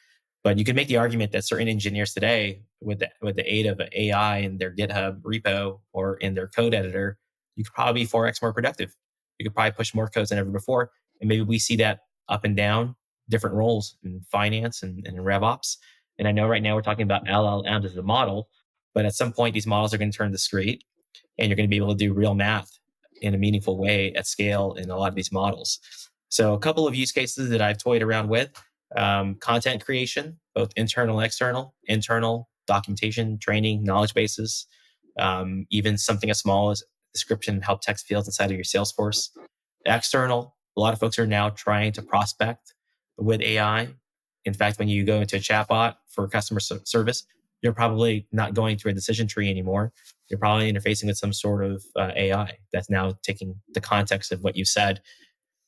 But you can make the argument that certain engineers today, with the aid of AI in their GitHub repo or in their code editor, you could probably be 4x more productive. You could probably push more codes than ever before. And maybe we see that up and down different roles in finance and in RevOps. And I know right now we're talking about LLMs as a model, but at some point these models are going to turn discrete and you're going to be able to do real math in a meaningful way at scale in a lot of these models. So a couple of use cases that I've toyed around with, content creation, both internal, internal documentation, training, knowledge bases, even something as small as description help text fields inside of your Salesforce. External, a lot of folks are now trying to prospect with AI. In fact, when you go into a chatbot for customer service, you're probably not going through a decision tree anymore. You're probably interfacing with some sort of AI that's now taking the context of what you said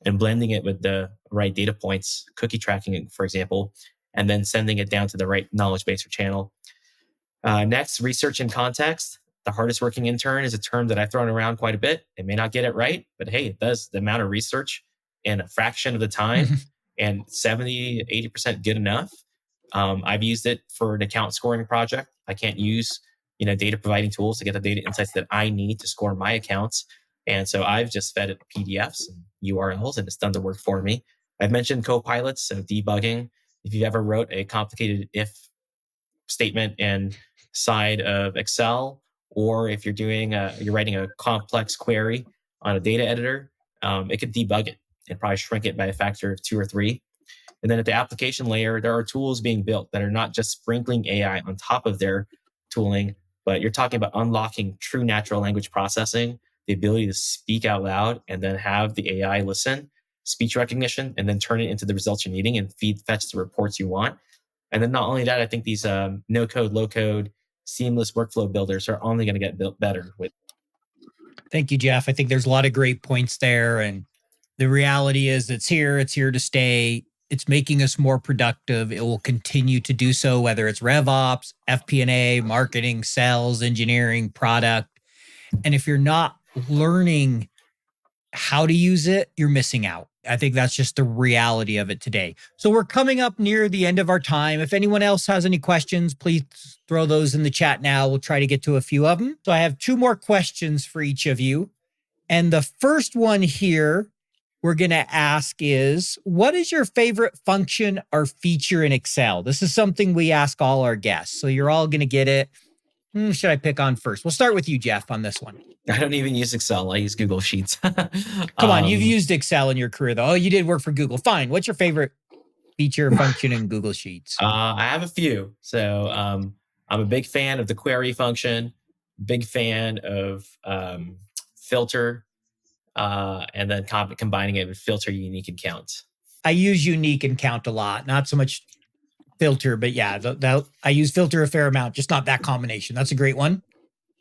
and blending it with the right data points, cookie tracking, for example, and then sending it down to the right knowledge base or channel. Next, research and context. The hardest working intern is a term that I've thrown around quite a bit. It may not get it right, but hey, it does the amount of research in a fraction of the time and 70, 80% good enough. I've used it for an account scoring project. I can't use, data providing tools to get the data insights that I need to score my accounts. And so I've just fed it PDFs and URLs and it's done the work for me. I've mentioned co-pilots, so debugging. If you ever wrote a complicated if statement and side of Excel, or if you're you're writing a complex query on a data editor, it could debug it and probably shrink it by a factor of 2 or 3. And then at the application layer, there are tools being built that are not just sprinkling AI on top of their tooling, but you're talking about unlocking true natural language processing, the ability to speak out loud and then have the AI listen, speech recognition, and then turn it into the results you're needing and fetch the reports you want. And then not only that, I think these no-code, low-code, seamless workflow builders are only going to get built better with. Thank you, Jeff. I think there's a lot of great points there. And the reality is it's here to stay. It's making us more productive. It will continue to do so, whether it's RevOps, FP&A, marketing, sales, engineering, product. And if you're not learning how to use it, you're missing out. I think that's just the reality of it today. So we're coming up near the end of our time. If anyone else has any questions, please throw those in the chat now. We'll try to get to a few of them. So I have 2 more questions for each of you. And the first one here we're going to ask is, what is your favorite function or feature in Excel? This is something we ask all our guests. So you're all going to get it. Should I pick on first? We'll start with you, Jeff, on this one. I don't even use Excel. I use Google Sheets. Come on, you've used Excel in your career, though. Oh, you did work for Google. Fine. What's your favorite feature or function in Google Sheets? I have a few. So I'm a big fan of the query function, big fan of filter, and then combining it with filter, unique, and count. I use unique and count a lot. Not so much filter, but yeah, I use filter a fair amount, just not that combination. That's a great one.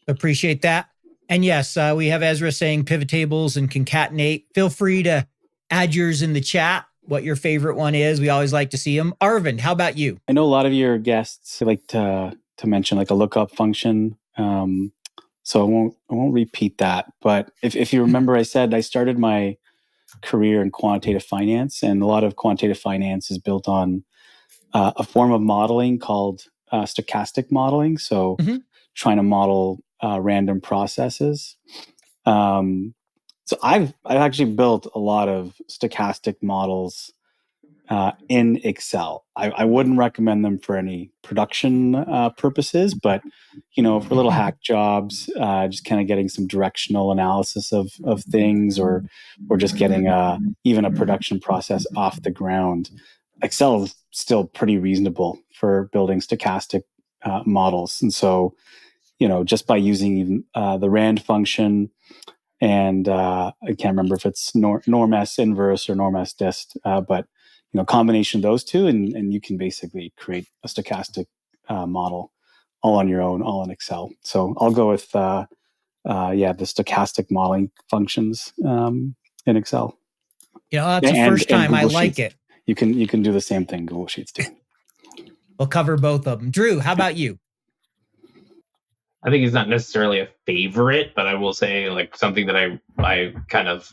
Appreciate that. And yes, we have Ezra saying pivot tables and concatenate. Feel free to add yours in the chat, what your favorite one is. We always like to see them. Arvind, how about you? I know a lot of your guests like to mention like a lookup function. So I won't repeat that. But if you remember, I said I started my career in quantitative finance, and a lot of quantitative finance is built on a form of modeling called stochastic modeling. So trying to model random processes. So I've actually built a lot of stochastic models in Excel. I wouldn't recommend them for any production purposes, but for little hack jobs, just kind of getting some directional analysis of things, or just getting even a production process off the ground. Excel is still pretty reasonable for building stochastic models, and so just by using even the rand function, and I can't remember if it's norm s inverse or norm s dist, but combination of those two, and you can basically create a stochastic model all on your own, all in Excel. So I'll go with the stochastic modeling functions in Excel. That's the first time I like it. You can do the same thing, Google Sheets too. We'll cover both of them. Drew, how about you? I think it's not necessarily a favorite, but I will say like something that I kind of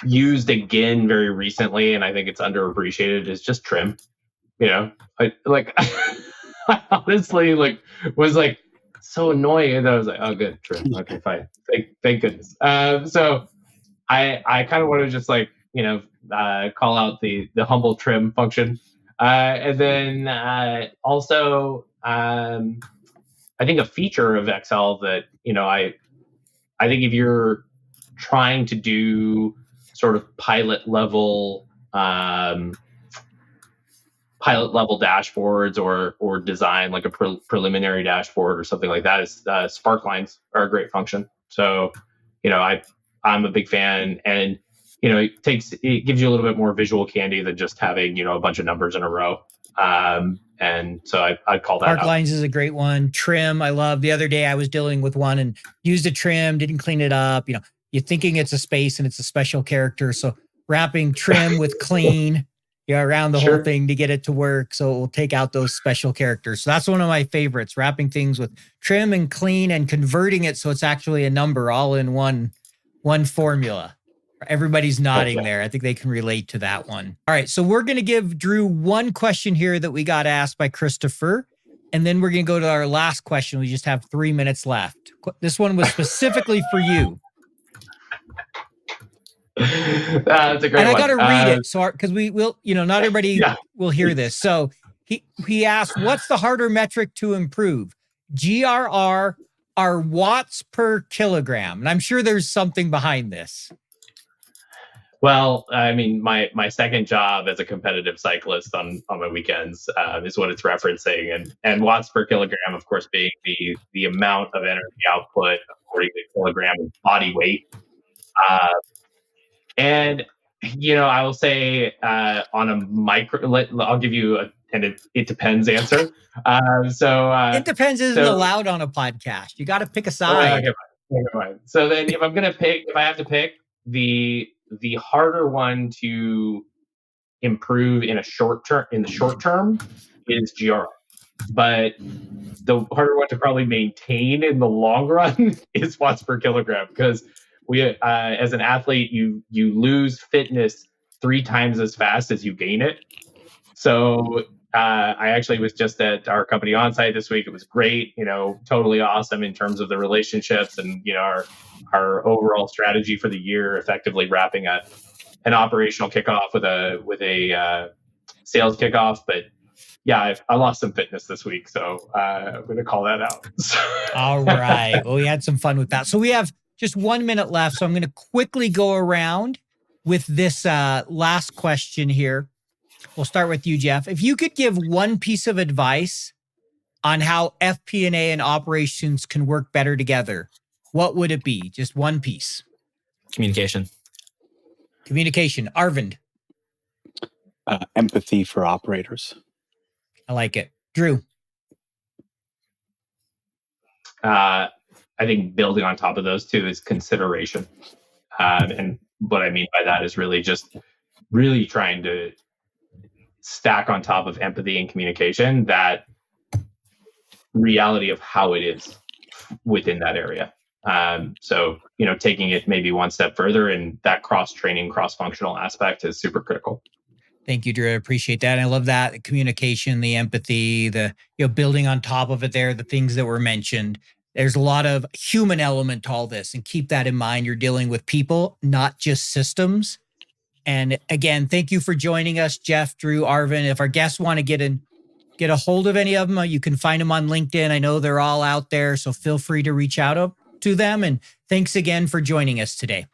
used again very recently, and I think it's underappreciated, is just trim. I honestly was so annoying, and I was like, oh, good, trim. Okay, fine. Thank goodness. So I kind of want to just call out the humble trim function, and then also I think a feature of Excel that I think if you're trying to do sort of pilot level dashboards, or design like a preliminary dashboard or something like that, is spark lines are a great function. So I'm a big fan, and it gives you a little bit more visual candy than just having a bunch of numbers in a row. And so I'd call that Spark out. lines is a great one. Trim, I love. The other day I was dealing with one and used a trim, didn't clean it up. You're thinking it's a space and it's a special character. So wrapping trim with clean, around the whole thing to get it to work. So it will take out those special characters. So that's one of my favorites, wrapping things with trim and clean and converting it so it's actually a number all in one formula. Everybody's nodding there. I think they can relate to that one. All right. So we're going to give Drew one question here that we got asked by Christopher. And then we're going to go to our last question. We just have 3 minutes left. This one was specifically for you. That's a great one. And I got to read it. So, because we will, not everybody will hear this. So He asked, what's the harder metric to improve? GRR or watts per kilogram? And I'm sure there's something behind this. Well, I mean, my second job as a competitive cyclist on my weekends is what it's referencing, and watts per kilogram, of course, being the amount of energy output according to kilogram of body weight. And I will say on a micro, I'll give you it depends answer. It depends isn't allowed on a podcast. You got to pick a side. Okay, fine. So then, if I have to pick the harder one to improve in the short term is GRI. But the harder one to probably maintain in the long run is watts per kilogram, because we, as an athlete, you lose fitness 3 times as fast as you gain it. So I actually was just at our company onsite this week. It was great, totally awesome in terms of the relationships and our overall strategy for the year, effectively wrapping an operational kickoff with a sales kickoff. But yeah, I lost some fitness this week, so I'm going to call that out. All right. Well, we had some fun with that. So we have just 1 minute left. So I'm going to quickly go around with this last question here. We'll start with you, Jeff. If you could give one piece of advice on how FP&A and operations can work better together, what would it be? Just one piece. Communication. Arvind. Empathy for operators. I like it. Drew. I think building on top of those two is consideration. And what I mean by that is really trying to stack on top of empathy and communication that reality of how it is within that area. So, taking it maybe one step further, and that cross-training, cross-functional aspect is super critical. Thank you, Drew. I appreciate that. And I love that. The communication, the empathy, the building on top of it there, the things that were mentioned. There's a lot of human element to all this, and keep that in mind. You're dealing with people, not just systems. And again, thank you for joining us, Jeff, Drew, Arvind. If our guests want to get a hold of any of them, you can find them on LinkedIn. I know they're all out there, so feel free to reach out to them. And thanks again for joining us today.